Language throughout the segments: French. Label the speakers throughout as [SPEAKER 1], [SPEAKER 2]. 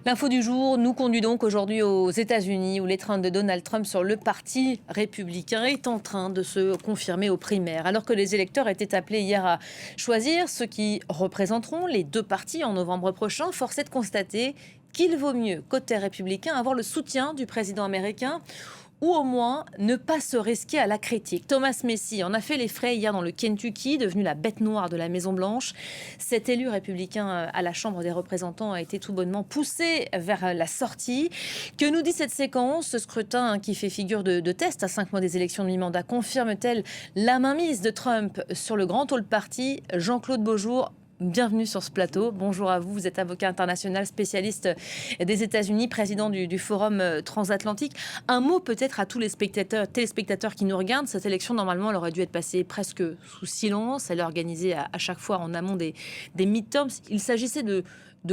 [SPEAKER 1] L'info du jour nous conduit donc aujourd'hui aux États-Unis où l'étreinte de Donald Trump sur le parti républicain est en train de se confirmer aux primaires. Alors que les électeurs étaient appelés hier à choisir ceux qui représenteront les deux partis en novembre prochain, force est de constater qu'il vaut mieux, côté républicain, avoir le soutien du président américain ou au moins ne pas se risquer à la critique. Thomas Massie en a fait les frais hier dans le Kentucky, devenu la bête noire de la Maison-Blanche. Cet élu républicain à la Chambre des représentants a été tout bonnement poussé vers la sortie. Que nous dit cette séquence? Ce scrutin qui fait figure de test à 5 mois des élections de mi-mandat confirme-t-elle la mainmise de Trump sur le grand hall party? Jean-Claude Beaujour, bienvenue sur ce plateau. Bonjour à vous. Vous êtes avocat international, spécialiste des États-Unis, président du Forum transatlantique. Un mot peut-être à tous les téléspectateurs qui nous regardent. Cette élection, normalement, elle aurait dû être passée presque sous silence. Elle est organisée à chaque fois en amont des midterms. Il s'agissait de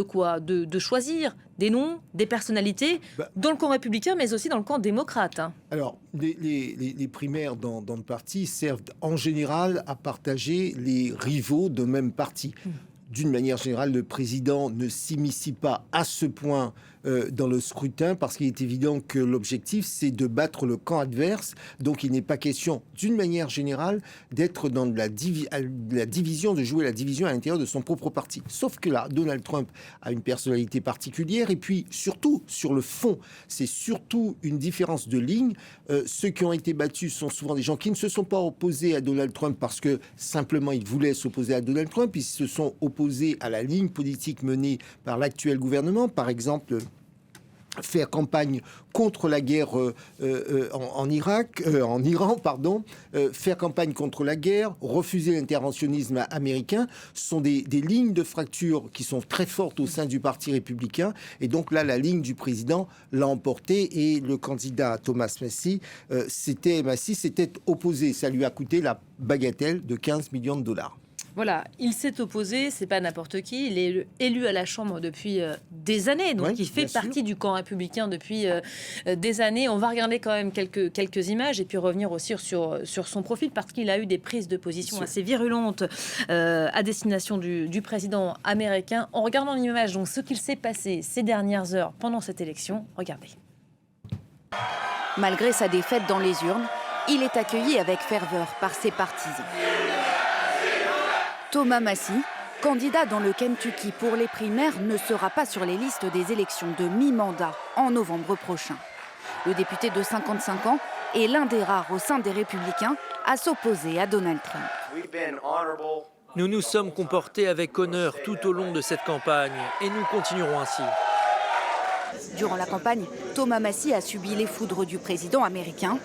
[SPEAKER 1] quoi? De choisir des noms, des personnalités, dans le camp républicain, mais aussi dans le camp démocrate.
[SPEAKER 2] Alors, les primaires dans le parti servent en général à partager les rivaux de même parti. D'une manière générale, le président ne s'immisce pas à ce point dans le scrutin parce qu'il est évident que l'objectif, c'est de battre le camp adverse. Donc, il n'est pas question, d'une manière générale, d'être dans la division, de jouer la division à l'intérieur de son propre parti. Sauf que là, Donald Trump a une personnalité particulière et puis, surtout, sur le fond, c'est surtout une différence de ligne. Ceux qui ont été battus sont souvent des gens qui ne se sont pas opposés à Donald Trump parce que simplement ils voulaient s'opposer à Donald Trump. Ils se sont opposés à la ligne politique menée par l'actuel gouvernement. Par exemple, faire campagne contre la guerre en Iran, faire campagne contre la guerre, refuser l'interventionnisme américain, sont des lignes de fracture qui sont très fortes au sein du Parti républicain. Et donc là, la ligne du président l'a emporté et le candidat Thomas Massie s'était opposé. Ça lui a coûté la bagatelle de 15 millions de dollars.
[SPEAKER 1] Voilà, il s'est opposé, c'est pas n'importe qui, il est élu à la Chambre depuis des années, donc il fait partie du camp républicain depuis des années. On va regarder quand même quelques images et puis revenir aussi sur son profil parce qu'il a eu des prises de position assez virulentes à destination du président américain. En regardant l'image, donc ce qu'il s'est passé ces dernières heures pendant cette élection, regardez.
[SPEAKER 3] Malgré sa défaite dans les urnes, il est accueilli avec ferveur par ses partisans. Thomas Massie, candidat dans le Kentucky pour les primaires, ne sera pas sur les listes des élections de mi-mandat en novembre prochain. Le député de 55 ans est l'un des rares au sein des Républicains à s'opposer à Donald Trump.
[SPEAKER 4] Nous nous sommes comportés avec honneur tout au long de cette campagne et nous continuerons ainsi.
[SPEAKER 3] Durant la campagne, Thomas Massie a subi les foudres du président américain.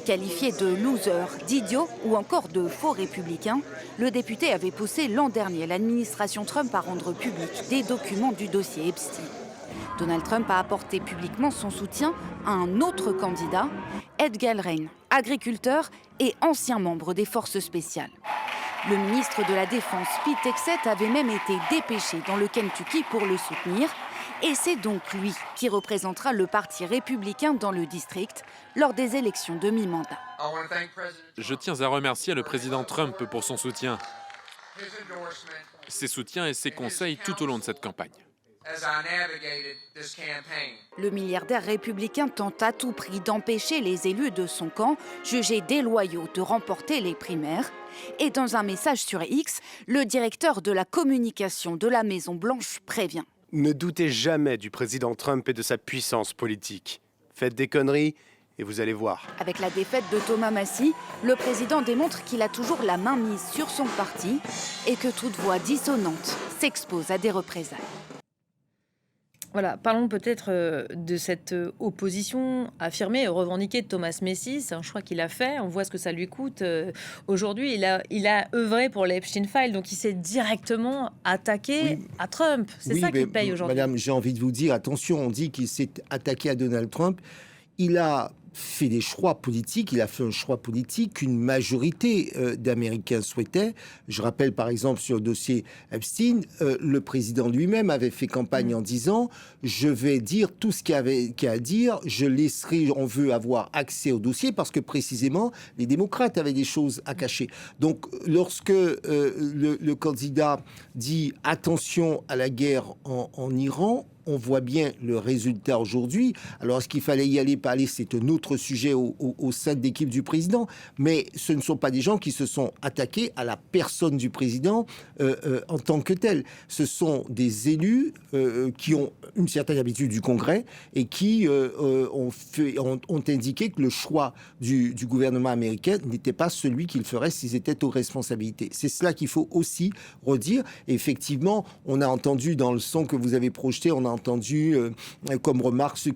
[SPEAKER 3] Qualifié de loser, d'idiot ou encore de faux républicain, le député avait poussé l'an dernier l'administration Trump à rendre public des documents du dossier Epstein. Donald Trump a apporté publiquement son soutien à un autre candidat, Ed Gallrein, agriculteur et ancien membre des forces spéciales. Le ministre de la Défense, Pete Hegseth, avait même été dépêché dans le Kentucky pour le soutenir. Et c'est donc lui qui représentera le parti républicain dans le district lors des élections de mi-mandat.
[SPEAKER 5] Je tiens à remercier le président Trump pour son soutien, ses soutiens et ses conseils tout au long de cette campagne.
[SPEAKER 3] Le milliardaire républicain tente à tout prix d'empêcher les élus de son camp, jugés déloyaux, de remporter les primaires. Et dans un message sur X, le directeur de la communication de la Maison-Blanche prévient.
[SPEAKER 6] Ne doutez jamais du président Trump et de sa puissance politique. Faites des conneries et vous allez voir.
[SPEAKER 3] Avec la défaite de Thomas Massie, le président démontre qu'il a toujours la main mise sur son parti et que toute voix dissonante s'expose à des représailles.
[SPEAKER 1] Voilà, parlons peut-être de cette opposition affirmée et revendiquée de Thomas Massie. C'est un choix qu'il a fait. On voit ce que ça lui coûte. Aujourd'hui, il a œuvré pour l'Epstein File, donc il s'est directement attaqué à Trump. C'est ça qu'il paye aujourd'hui.
[SPEAKER 2] Madame, j'ai envie de vous dire, attention, on dit qu'il s'est attaqué à Donald Trump. Il a fait des choix politiques, il a fait un choix politique qu'une majorité d'Américains souhaitaient. Je rappelle par exemple sur le dossier Epstein, le président lui-même avait fait campagne en disant « Je vais dire tout ce qu'il y a à dire, je laisserai, on veut avoir accès au dossier parce que précisément les démocrates avaient des choses à cacher. » Donc lorsque le candidat dit « Attention à la guerre en Iran », on voit bien le résultat aujourd'hui. Alors, est-ce qu'il fallait y aller, pas aller, c'est un autre sujet au sein de l'équipe du président. Mais ce ne sont pas des gens qui se sont attaqués à la personne du président en tant que tel. Ce sont des élus qui ont une certaine habitude du Congrès et qui ont indiqué que le choix du gouvernement américain n'était pas celui qu'ils feraient s'ils étaient aux responsabilités. C'est cela qu'il faut aussi redire. Et effectivement, on a entendu dans le son que vous avez projeté, on a entendu comme remarque ceux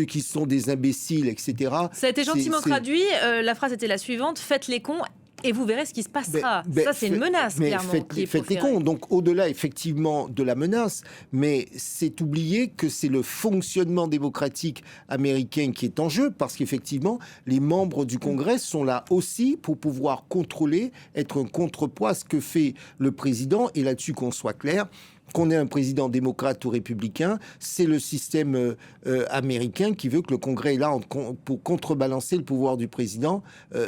[SPEAKER 2] qui sont des imbéciles, etc.
[SPEAKER 1] Ça a été gentiment traduit. La phrase était la suivante: faites les cons et vous verrez ce qui se passera. Ça, c'est une menace, clairement.
[SPEAKER 2] Faites les cons. Donc, au-delà, effectivement, de la menace, mais c'est oublier que c'est le fonctionnement démocratique américain qui est en jeu, parce qu'effectivement, les membres du Congrès sont là aussi pour pouvoir contrôler, être un contrepoids à ce que fait le président. Et là-dessus, qu'on soit clair, qu'on ait un président démocrate ou républicain, c'est le système américain qui veut que le Congrès est là pour contrebalancer le pouvoir du président.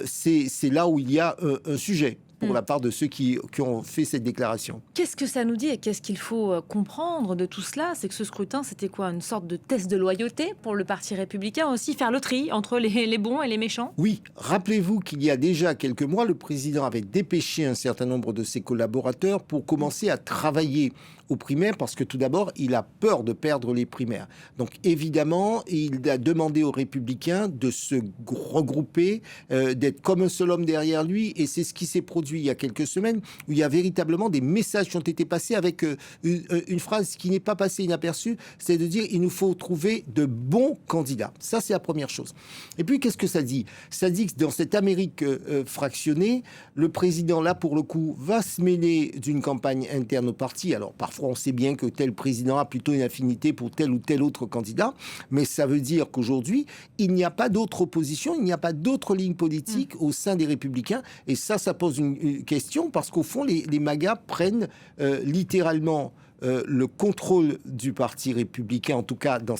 [SPEAKER 2] C'est là où il y a un sujet pour la part de ceux qui ont fait cette déclaration.
[SPEAKER 1] Qu'est-ce que ça nous dit et qu'est-ce qu'il faut comprendre de tout cela? C'est que ce scrutin, c'était quoi? Une sorte de test de loyauté pour le Parti républicain, aussi faire le tri entre les bons et les méchants?
[SPEAKER 2] Oui, rappelez-vous qu'il y a déjà quelques mois, le président avait dépêché un certain nombre de ses collaborateurs pour commencer à travailler aux primaires, parce que tout d'abord, il a peur de perdre les primaires. Donc évidemment, il a demandé aux républicains de se regrouper, d'être comme un seul homme derrière lui, et c'est ce qui s'est produit il y a quelques semaines, où il y a véritablement des messages qui ont été passés avec une phrase qui n'est pas passée inaperçue, c'est de dire: il nous faut trouver de bons candidats. Ça, c'est la première chose. Et puis, qu'est-ce que ça dit? Ça dit que dans cette Amérique fractionnée, le président, là, pour le coup, va se mêler d'une campagne interne au parti. Alors, parfois, on sait bien que tel président a plutôt une affinité pour tel ou tel autre candidat, mais ça veut dire qu'aujourd'hui, il n'y a pas d'autre opposition, il n'y a pas d'autre ligne politique au sein des Républicains, et ça pose une question, parce qu'au fond, les MAGA prennent littéralement le contrôle du Parti républicain, en tout cas dans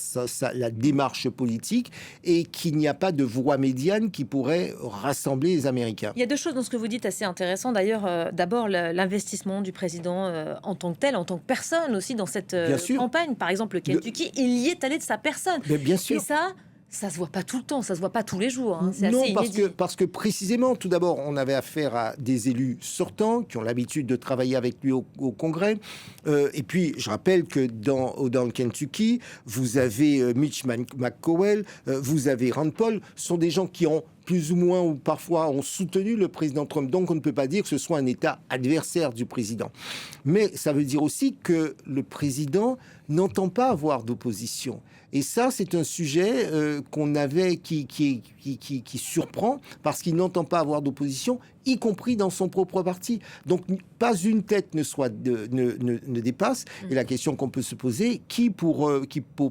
[SPEAKER 2] la démarche politique, et qu'il n'y a pas de voix médiane qui pourrait rassembler les Américains.
[SPEAKER 1] Il y a deux choses dans ce que vous dites assez intéressantes. D'ailleurs, d'abord, l'investissement du président en tant que tel, en tant que personne aussi dans cette campagne. Par exemple, le Kentucky, il y est allé de sa personne.
[SPEAKER 2] Mais bien sûr.
[SPEAKER 1] Et ça se voit pas tout le temps, ça se voit pas tous les jours. Hein. C'est
[SPEAKER 2] non,
[SPEAKER 1] assez inédit.
[SPEAKER 2] parce que précisément, tout d'abord, on avait affaire à des élus sortants qui ont l'habitude de travailler avec lui au Congrès. Et puis, je rappelle que dans le Kentucky, vous avez Mitch McConnell, vous avez Rand Paul, sont des gens qui ont plus ou moins, ou parfois, ont soutenu le président Trump. Donc, on ne peut pas dire que ce soit un État adversaire du président. Mais ça veut dire aussi que le président n'entend pas avoir d'opposition. Et ça, c'est un sujet qu'on avait qui surprend, parce qu'il n'entend pas avoir d'opposition, y compris dans son propre parti. Donc, pas une tête ne dépasse. Et la question qu'on peut se poser, qui pour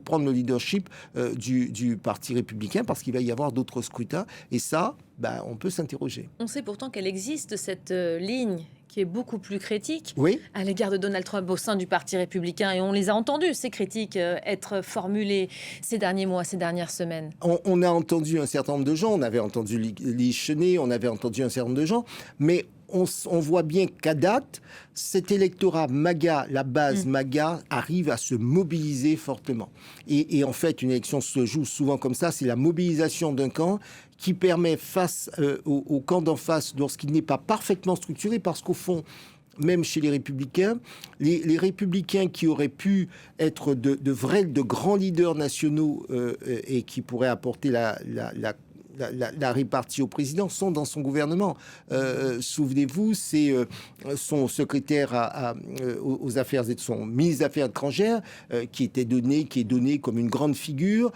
[SPEAKER 2] prendre le leadership du Parti républicain, parce qu'il va y avoir d'autres scrutins. Et ça, on peut s'interroger.
[SPEAKER 1] On sait pourtant qu'elle existe, cette ligne qui est beaucoup plus critique à l'égard de Donald Trump au sein du Parti républicain. Et on les a entendus, ces critiques, être formulées ces derniers mois, ces dernières semaines.
[SPEAKER 2] On a entendu un certain nombre de gens. On avait entendu Liz Cheney, on avait entendu un certain nombre de gens. Mais on voit bien qu'à date, cet électorat MAGA, la base MAGA, arrive à se mobiliser fortement. Et en fait, une élection se joue souvent comme ça. C'est la mobilisation d'un camp qui permet face au camp d'en face, lorsqu'il n'est pas parfaitement structuré, parce qu'au fond, même chez les républicains, les républicains qui auraient pu être de grands leaders nationaux et qui pourraient apporter la répartie au président sont dans son gouvernement. Souvenez-vous, c'est son secrétaire aux affaires et son ministre des Affaires étrangères qui est donné comme une grande figure,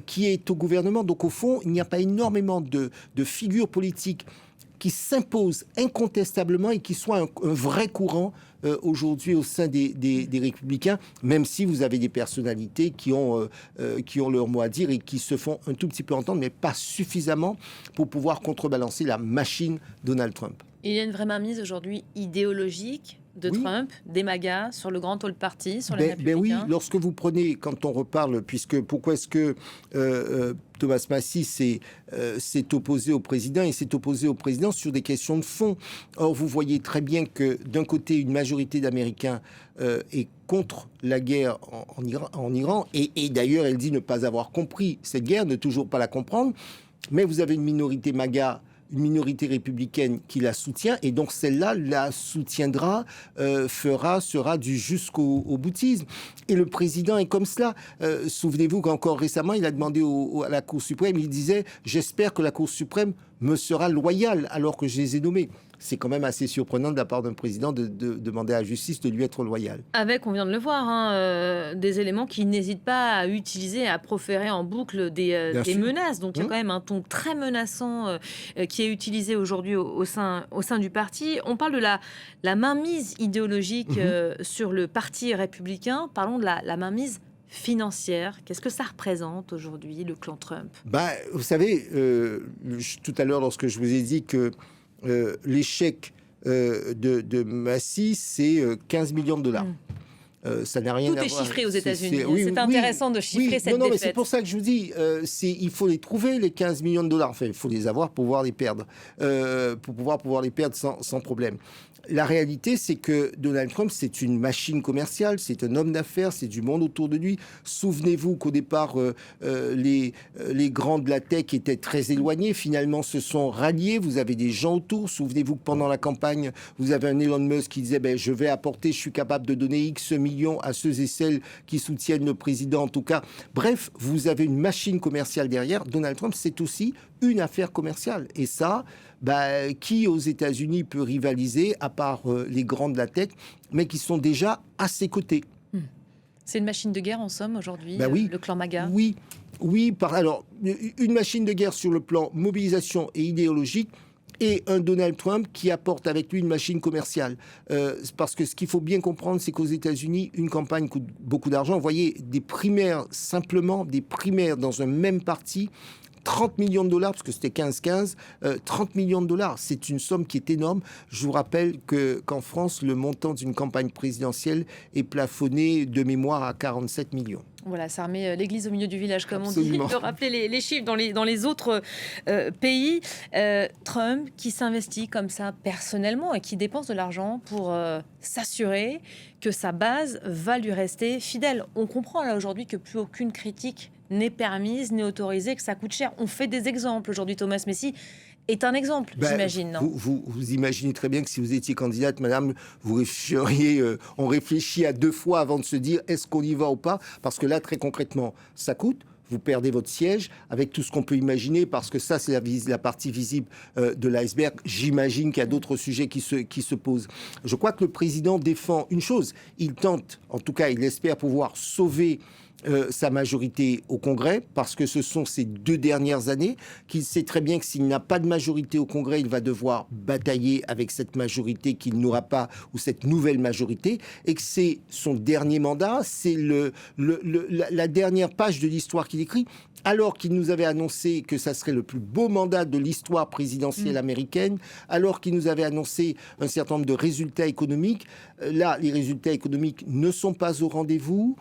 [SPEAKER 2] qui est au gouvernement. Donc au fond, il n'y a pas énormément de figures politiques qui s'imposent incontestablement et qui soient un vrai courant aujourd'hui au sein des Républicains, même si vous avez des personnalités qui ont leur mot à dire et qui se font un tout petit peu entendre, mais pas suffisamment pour pouvoir contrebalancer la machine Donald Trump.
[SPEAKER 1] Il y a une vraie mainmise aujourd'hui idéologique de
[SPEAKER 2] Oui.
[SPEAKER 1] Trump, des MAGA, sur le grand hall party, sur les
[SPEAKER 2] Ben oui,
[SPEAKER 1] républicains.
[SPEAKER 2] lorsque vous prenez, quand on reparle, pourquoi est-ce que Thomas Massie s'est opposé au président, et s'est opposé au président sur des questions de fond. Or, vous voyez très bien que d'un côté, une majorité d'Américains est contre la guerre en Iran, et d'ailleurs, elle dit ne pas avoir compris cette guerre, ne toujours pas la comprendre, mais vous avez une minorité MAGA, une minorité républicaine qui la soutient, et donc celle-là la soutiendra, sera du jusqu'au boutisme. Et le président est comme cela. Souvenez-vous qu'encore récemment, il a demandé à la Cour suprême, il disait « J'espère que la Cour suprême me sera loyale alors que je les ai nommés ». C'est quand même assez surprenant de la part d'un président de demander à la justice de lui être loyale.
[SPEAKER 1] Avec, on vient de le voir, des éléments qui n'hésitent pas à utiliser, à proférer en boucle des
[SPEAKER 2] sûr.
[SPEAKER 1] menaces. Donc il y a quand même un ton très menaçant qui est utilisé aujourd'hui au sein du parti. On parle de la mainmise idéologique sur le parti républicain. Parlons de la mainmise financière. Qu'est-ce que ça représente aujourd'hui, le clan Trump?
[SPEAKER 2] Vous savez, tout à l'heure, lorsque je vous ai dit que l'échec de Massie, c'est 15 millions de dollars. Ça n'a rien
[SPEAKER 1] Tout
[SPEAKER 2] à
[SPEAKER 1] est
[SPEAKER 2] voir.
[SPEAKER 1] chiffré aux États-unis.
[SPEAKER 2] Oui,
[SPEAKER 1] C'est intéressant de chiffrer cette
[SPEAKER 2] mais
[SPEAKER 1] défaite.
[SPEAKER 2] c'est pour ça que je vous dis, il faut les trouver, les 15 millions de dollars. Enfin, il faut les avoir pour pouvoir les perdre, pour pouvoir les perdre sans problème. La réalité, c'est que Donald Trump, c'est une machine commerciale, c'est un homme d'affaires, c'est du monde autour de lui. Souvenez-vous qu'au départ, les grands de la tech étaient très éloignés, finalement se sont ralliés, vous avez des gens autour. Souvenez-vous que pendant la campagne, vous avez un Elon Musk qui disait je vais apporter, je suis capable de donner X millions à ceux et celles qui soutiennent le président, en tout cas. Bref, vous avez une machine commerciale derrière. Donald Trump, c'est aussi une affaire commerciale. Et ça, qui aux États-Unis peut rivaliser, à part les grands de la tech, mais qui sont déjà à ses côtés.
[SPEAKER 1] C'est une machine de guerre en somme aujourd'hui,
[SPEAKER 2] Oui.
[SPEAKER 1] le clan MAGA.
[SPEAKER 2] Oui, alors, une machine de guerre sur le plan mobilisation et idéologique, et un Donald Trump qui apporte avec lui une machine commerciale. Parce que ce qu'il faut bien comprendre, c'est qu'aux États-Unis, une campagne coûte beaucoup d'argent. Vous voyez, des primaires dans un même parti, 30 millions de dollars, parce que c'était 15-15, 30 millions de dollars, c'est une somme qui est énorme. Je vous rappelle qu'en France, le montant d'une campagne présidentielle est plafonné de mémoire à 47 millions.
[SPEAKER 1] Voilà, ça remet l'église au milieu du village, comme
[SPEAKER 2] Absolument.
[SPEAKER 1] on dit. De rappeler les chiffres dans les autres pays. Trump qui s'investit comme ça personnellement et qui dépense de l'argent pour s'assurer que sa base va lui rester fidèle. On comprend là aujourd'hui que plus aucune critique n'est permise, n'est autorisée, que ça coûte cher. On fait des exemples aujourd'hui. Thomas Massie est un exemple, j'imagine, non?
[SPEAKER 2] Vous imaginez très bien que si vous étiez candidate, madame, vous réfléchiriez, on réfléchit à 2 fois avant de se dire est-ce qu'on y va ou pas, parce que là, très concrètement, ça coûte. Vous perdez votre siège avec tout ce qu'on peut imaginer, parce que ça, c'est la partie visible de l'iceberg. J'imagine qu'il y a d'autres sujets qui se posent. Je crois que le président défend une chose. Il tente, en tout cas, il espère pouvoir sauver sa majorité au Congrès, parce que ce sont ces 2 dernières années qu'il sait très bien que s'il n'a pas de majorité au Congrès, il va devoir batailler avec cette majorité qu'il n'aura pas, ou cette nouvelle majorité, et que c'est son dernier mandat, c'est la dernière page de l'histoire qu'il écrit, alors qu'il nous avait annoncé que ça serait le plus beau mandat de l'histoire présidentielle américaine, alors qu'il nous avait annoncé un certain nombre de résultats économiques. Là, les résultats économiques ne sont pas au rendez-vous.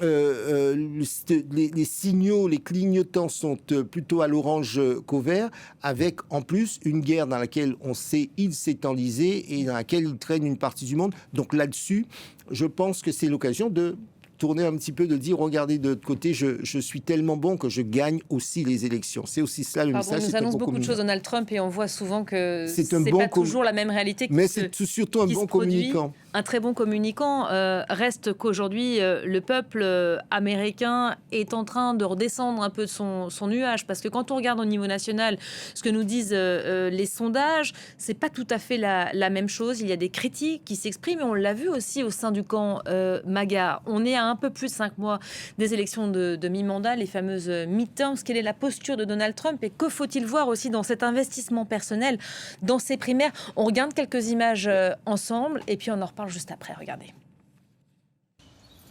[SPEAKER 2] Les signaux, les clignotants sont plutôt à l'orange qu'au vert, avec en plus une guerre dans laquelle on sait il s'est enlisé et dans laquelle il traîne une partie du monde. Donc là-dessus, je pense que c'est l'occasion de tourner un petit peu, de dire regardez de l'autre côté, je suis tellement bon que je gagne aussi les élections. C'est aussi cela le message.
[SPEAKER 1] Il nous annonce beaucoup de choses, Donald Trump, et on voit souvent que c'est
[SPEAKER 2] bon
[SPEAKER 1] pas toujours la même réalité.
[SPEAKER 2] Mais c'est surtout un bon communicant.
[SPEAKER 1] Un très bon communicant. Reste qu'aujourd'hui, le peuple américain est en train de redescendre un peu de son nuage, parce que quand on regarde au niveau national ce que nous disent les sondages, c'est pas tout à fait la même chose. Il y a des critiques qui s'expriment, et on l'a vu aussi au sein du camp MAGA. On est à un peu plus de 5 mois des élections de mi-mandat, les fameuses midterms. Quelle est la posture de Donald Trump, et que faut-il voir aussi dans cet investissement personnel, dans ces primaires? On regarde quelques images ensemble, et puis on en reparle juste après. Regardez.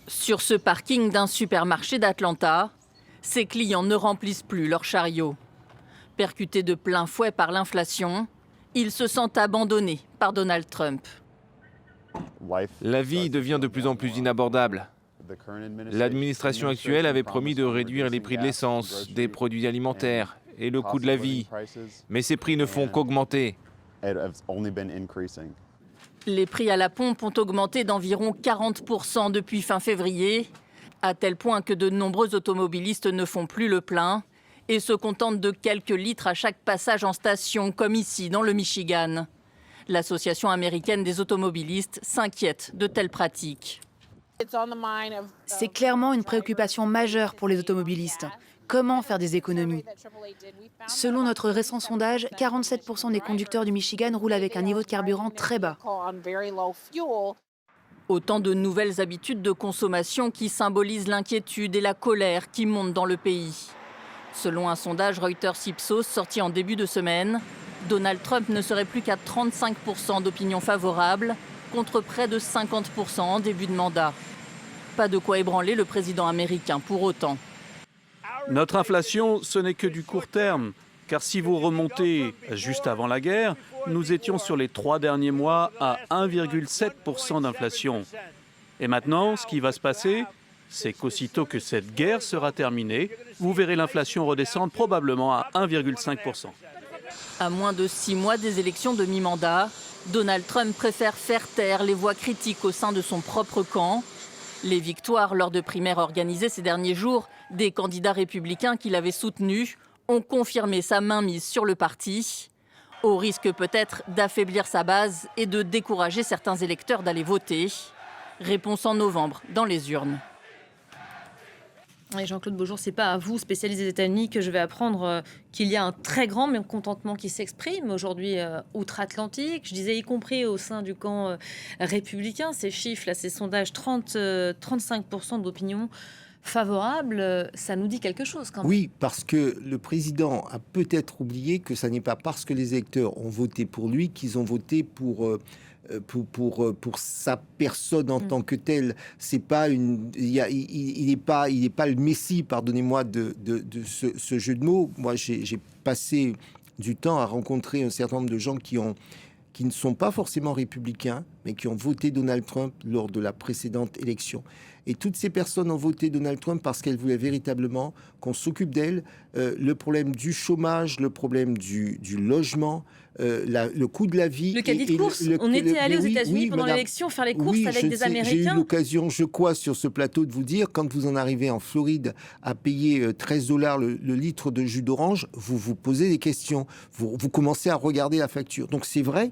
[SPEAKER 7] Sur ce parking d'un supermarché d'Atlanta, ses clients ne remplissent plus leur chariot. Percutés de plein fouet par l'inflation, ils se sentent abandonnés par Donald Trump.
[SPEAKER 8] La vie devient de plus en plus inabordable. L'administration actuelle avait promis de réduire les prix de l'essence, des produits alimentaires et le coût de la vie. Mais ces prix ne font qu'augmenter.
[SPEAKER 7] Les prix à la pompe ont augmenté d'environ 40% depuis fin février, à tel point que de nombreux automobilistes ne font plus le plein et se contentent de quelques litres à chaque passage en station, comme ici dans le Michigan. L'Association américaine des automobilistes s'inquiète de telles pratiques.
[SPEAKER 9] C'est clairement une préoccupation majeure pour les automobilistes. Comment faire des économies? Selon notre récent sondage, 47% des conducteurs du Michigan roulent avec un niveau de carburant très bas.
[SPEAKER 7] Autant de nouvelles habitudes de consommation qui symbolisent l'inquiétude et la colère qui montent dans le pays. Selon un sondage Reuters-Ipsos sorti en début de semaine, Donald Trump ne serait plus qu'à 35% d'opinion favorable, contre près de 50% en début de mandat. Pas de quoi ébranler le président américain pour autant.
[SPEAKER 10] Notre inflation, ce n'est que du court terme, car si vous remontez juste avant la guerre, nous étions sur les 3 derniers mois à 1,7% d'inflation. Et maintenant, ce qui va se passer, c'est qu'aussitôt que cette guerre sera terminée, vous verrez l'inflation redescendre probablement à 1,5%.
[SPEAKER 7] À moins de 6 mois des élections de mi-mandat, Donald Trump préfère faire taire les voix critiques au sein de son propre camp. Les victoires lors de primaires organisées ces derniers jours des candidats républicains qu'il avait soutenus ont confirmé sa mainmise sur le parti, au risque peut-être d'affaiblir sa base et de décourager certains électeurs d'aller voter. Réponse en novembre dans les urnes.
[SPEAKER 1] Et Jean-Claude Beaujour, c'est pas à vous, spécialiste des États-Unis, que je vais apprendre qu'il y a un très grand mécontentement qui s'exprime aujourd'hui outre-Atlantique. Je disais y compris au sein du camp républicain. Ces chiffres, là, ces sondages, 35% d'opinion favorable, ça nous dit quelque chose quand même.
[SPEAKER 2] Oui, parce que le président a peut-être oublié que ça n'est pas parce que les électeurs ont voté pour lui qu'ils ont voté pour sa personne en tant que telle. C'est pas une, il n'est pas le Messie, pardonnez-moi de ce jeu de mots. Moi, j'ai passé du temps à rencontrer un certain nombre de gens qui ne sont pas forcément républicains, mais qui ont voté Donald Trump lors de la précédente élection. Et toutes ces personnes ont voté Donald Trump parce qu'elles voulaient véritablement qu'on s'occupe d'elles. Le problème du chômage, le problème du logement, le coût de la vie.
[SPEAKER 1] Le caddie de course. On était allé aux États-Unis pendant l'élection faire les courses avec des Américains.
[SPEAKER 2] J'ai eu l'occasion, je crois, sur ce plateau de vous dire, quand vous en arrivez en Floride à payer $13 le litre de jus d'orange, vous vous posez des questions. Vous commencez à regarder la facture. Donc c'est vrai,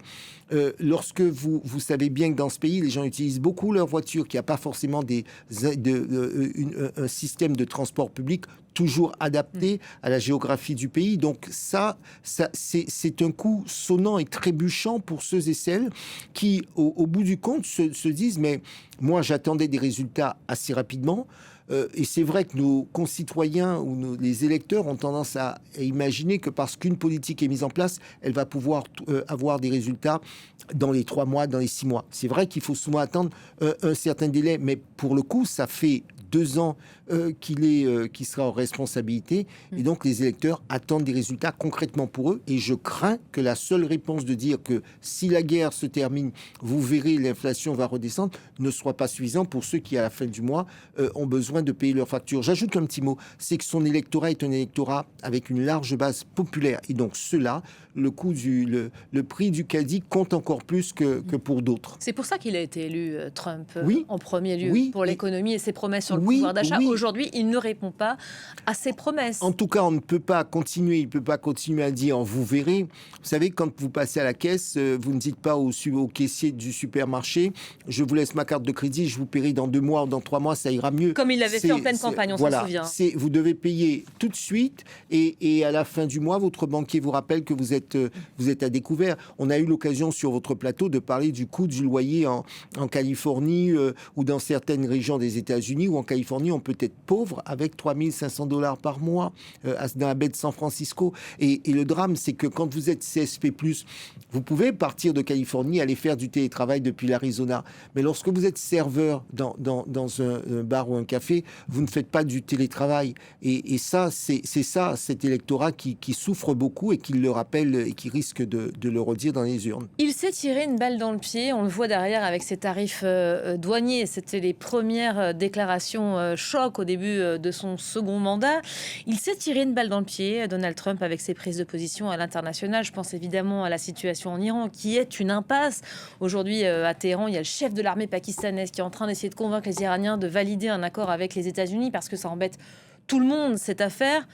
[SPEAKER 2] lorsque vous savez bien que dans ce pays, les gens utilisent beaucoup leur voiture, qu'il n'y a pas forcément un système de transport public toujours adapté à la géographie du pays. Donc ça c'est un coup sonnant et trébuchant pour ceux et celles qui, au bout du compte, se disent « mais moi j'attendais des résultats assez rapidement ». Et c'est vrai que nos concitoyens ou les électeurs ont tendance à imaginer que parce qu'une politique est mise en place, elle va pouvoir avoir des résultats dans les 3 mois, dans les 6 mois. C'est vrai qu'il faut souvent attendre un certain délai, mais pour le coup, ça fait 2 ans qu'il sera en responsabilité. Et donc, les électeurs attendent des résultats concrètement pour eux. Et je crains que la seule réponse de dire que si la guerre se termine, vous verrez, l'inflation va redescendre, ne soit pas suffisant pour ceux qui, à la fin du mois, ont besoin de payer leurs factures. J'ajoute un petit mot, c'est que son électorat est un électorat avec une large base populaire. Et donc, cela, le prix du caddie compte encore plus que pour d'autres.
[SPEAKER 1] C'est pour ça qu'il a été élu, Trump, en premier lieu,
[SPEAKER 2] oui,
[SPEAKER 1] pour l'économie et ses promesses sur le pouvoir d'achat. Aujourd'hui, il ne répond pas à ses promesses.
[SPEAKER 2] En tout cas, on ne peut pas continuer, il ne peut pas continuer à dire « vous verrez ». Vous savez, quand vous passez à la caisse, vous ne dites pas au caissier du supermarché « je vous laisse ma carte de crédit, je vous paierai dans 2 mois ou dans 3 mois, ça ira mieux ».
[SPEAKER 1] Comme il l'avait fait en pleine campagne, on s'en souvient.
[SPEAKER 2] Vous devez payer tout de suite et à la fin du mois, votre banquier vous rappelle que vous êtes à découvert. On a eu l'occasion sur votre plateau de parler du coût du loyer en Californie ou dans certaines régions des États-Unis ou en Californie, on peut être pauvre avec 3500 $ par mois dans la baie de San Francisco. Et le drame, c'est que quand vous êtes CSP+, vous pouvez partir de Californie, aller faire du télétravail depuis l'Arizona. Mais lorsque vous êtes serveur dans un bar ou un café, vous ne faites pas du télétravail. Et ça, c'est ça, cet électorat qui souffre beaucoup et qui le rappelle et qui risque de le redire dans les urnes.
[SPEAKER 1] Il s'est tiré une balle dans le pied, on le voit derrière avec ses tarifs douaniers. C'était les premières déclarations choc au début de son second mandat. Il s'est tiré une balle dans le pied, Donald Trump, avec ses prises de position à l'international. Je pense évidemment à la situation en Iran, qui est une impasse. Aujourd'hui, à Téhéran, il y a le chef de l'armée pakistanaise qui est en train d'essayer de convaincre les Iraniens de valider un accord avec les États-Unis, parce que ça embête tout le monde, cette affaire.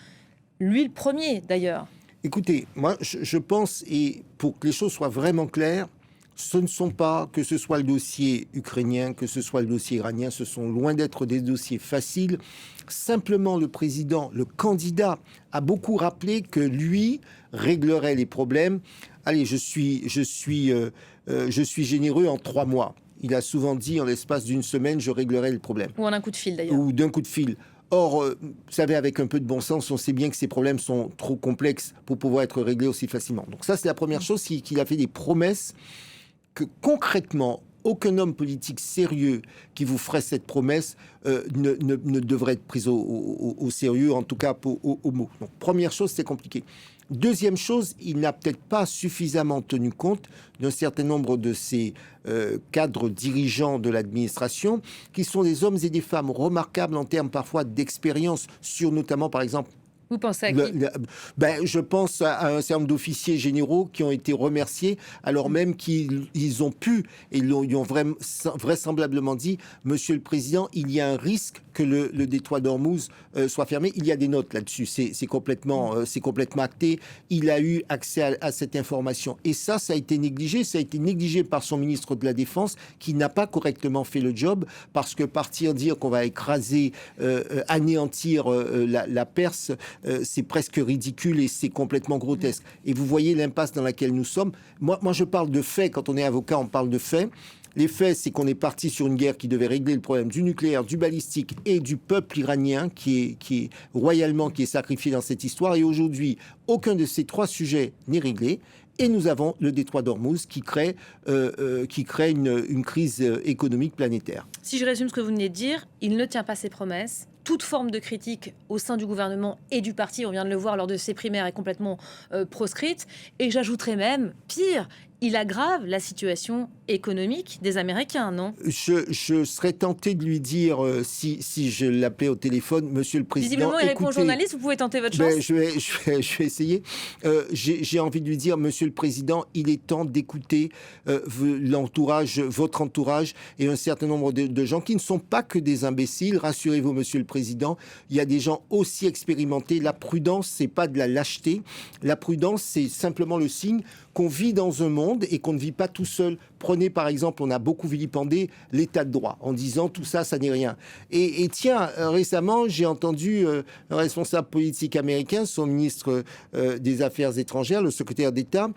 [SPEAKER 1] Lui, le premier, d'ailleurs.
[SPEAKER 2] Écoutez, moi, je pense, et pour que les choses soient vraiment claires, ce ne sont pas, que ce soit le dossier ukrainien, que ce soit le dossier iranien, ce sont loin d'être des dossiers faciles. Simplement, le président, le candidat, a beaucoup rappelé que lui réglerait les problèmes. Allez, je suis généreux en 3 mois. Il a souvent dit, en l'espace d'une semaine, je réglerai le problème.
[SPEAKER 1] Ou en un coup de fil, d'ailleurs.
[SPEAKER 2] Ou d'un coup de fil. Or, vous savez, avec un peu de bon sens, on sait bien que ces problèmes sont trop complexes pour pouvoir être réglés aussi facilement. Donc ça, c'est la première chose, qu'il a fait des promesses que concrètement, aucun homme politique sérieux qui vous ferait cette promesse ne devrait être pris au sérieux, en tout cas au mot. Donc première chose, c'est compliqué. Deuxième chose, il n'a peut-être pas suffisamment tenu compte d'un certain nombre de ces cadres dirigeants de l'administration, qui sont des hommes et des femmes remarquables en termes parfois d'expérience sur notamment, par exemple,
[SPEAKER 1] vous pensez à qui ?
[SPEAKER 2] Je pense à un certain nombre d'officiers généraux qui ont été remerciés alors même qu'ils ont pu, et ils ont vraisemblablement dit, Monsieur le Président, il y a un risque que le détroit d'Ormuz soit fermé. Il y a des notes là-dessus, c'est complètement acté. Il a eu accès à cette information. Et ça a été négligé. Ça a été négligé par son ministre de la Défense qui n'a pas correctement fait le job, parce que dire qu'on va écraser, anéantir la Perse, c'est presque ridicule et c'est complètement grotesque. Et vous voyez l'impasse dans laquelle nous sommes. Moi, je parle de faits. Quand on est avocat, on parle de faits. Les faits, c'est qu'on est parti sur une guerre qui devait régler le problème du nucléaire, du balistique et du peuple iranien qui est royalement sacrifié dans cette histoire. Et aujourd'hui, aucun de ces 3 sujets n'est réglé. Et nous avons le détroit d'Ormuz qui crée une crise économique planétaire.
[SPEAKER 1] Si je résume ce que vous venez de dire, il ne tient pas ses promesses. Toute forme de critique au sein du gouvernement et du parti, on vient de le voir lors de ses primaires, est complètement proscrite. Et j'ajouterais même, pire, il aggrave la situation économique des Américains, non ?
[SPEAKER 2] Je serais tenté de lui dire, si je l'appelais au téléphone, Monsieur le Président...
[SPEAKER 1] Visiblement, il répond aux journalistes, vous pouvez tenter votre chance.
[SPEAKER 2] Je vais essayer. J'ai envie de lui dire, Monsieur le Président, il est temps d'écouter votre entourage et un certain nombre de gens qui ne sont pas que des imbéciles. Rassurez-vous, Monsieur le Président, il y a des gens aussi expérimentés. La prudence, c'est pas de la lâcheté. La prudence, c'est simplement le signe qu'on vit dans un monde et qu'on ne vit pas tout seul. Prenez par exemple, on a beaucoup vilipendé l'état de droit en disant tout ça, ça n'est rien. Et tiens, récemment, j'ai entendu un responsable politique américain, son ministre des Affaires étrangères, le secrétaire d'État,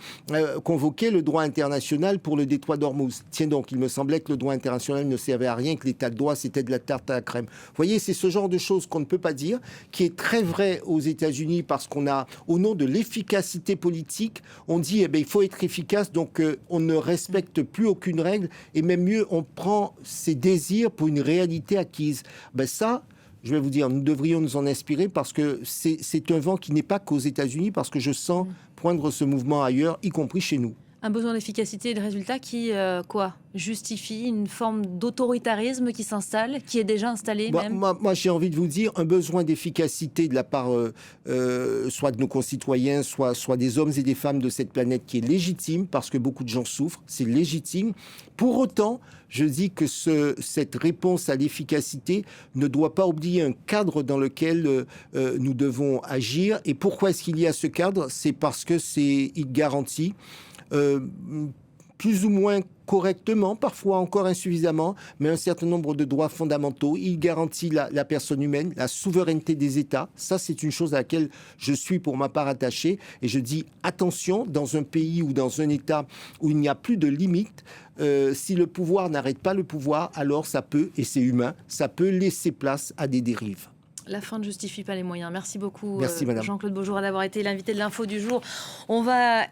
[SPEAKER 2] convoquer le droit international pour le détroit d'Ormuz. Tiens donc, il me semblait que le droit international ne servait à rien, que l'état de droit, c'était de la tarte à la crème. Vous voyez, c'est ce genre de choses qu'on ne peut pas dire, qui est très vrai aux États-Unis parce qu'on a, au nom de l'efficacité politique, on dit, il faut être efficace, donc on ne respecte plus aucune règle, et même mieux, on prend ses désirs pour une réalité acquise. Ça, je vais vous dire, nous devrions nous en inspirer parce que c'est un vent qui n'est pas qu'aux États-Unis, parce que je sens poindre ce mouvement ailleurs, y compris chez nous.
[SPEAKER 1] Un besoin d'efficacité et de résultat qui, justifie une forme d'autoritarisme qui s'installe, qui est déjà installé même.
[SPEAKER 2] Moi, j'ai envie de vous dire, un besoin d'efficacité de la part soit de nos concitoyens, soit des hommes et des femmes de cette planète qui est légitime, parce que beaucoup de gens souffrent, c'est légitime. Pour autant, je dis que cette réponse à l'efficacité ne doit pas oublier un cadre dans lequel nous devons agir. Et pourquoi est-ce qu'il y a ce cadre ? C'est parce que il garantit plus ou moins correctement, parfois encore insuffisamment, mais un certain nombre de droits fondamentaux. Il garantit la personne humaine, la souveraineté des États. Ça, c'est une chose à laquelle je suis pour ma part attaché. Et je dis attention, dans un pays ou dans un État où il n'y a plus de limites, si le pouvoir n'arrête pas le pouvoir, alors ça peut, et c'est humain, ça peut laisser place à des dérives.
[SPEAKER 1] La fin ne justifie pas les moyens. Merci beaucoup,
[SPEAKER 2] Merci, madame.
[SPEAKER 1] Jean-Claude Beaujour, d'avoir été l'invité de l'info du jour. On va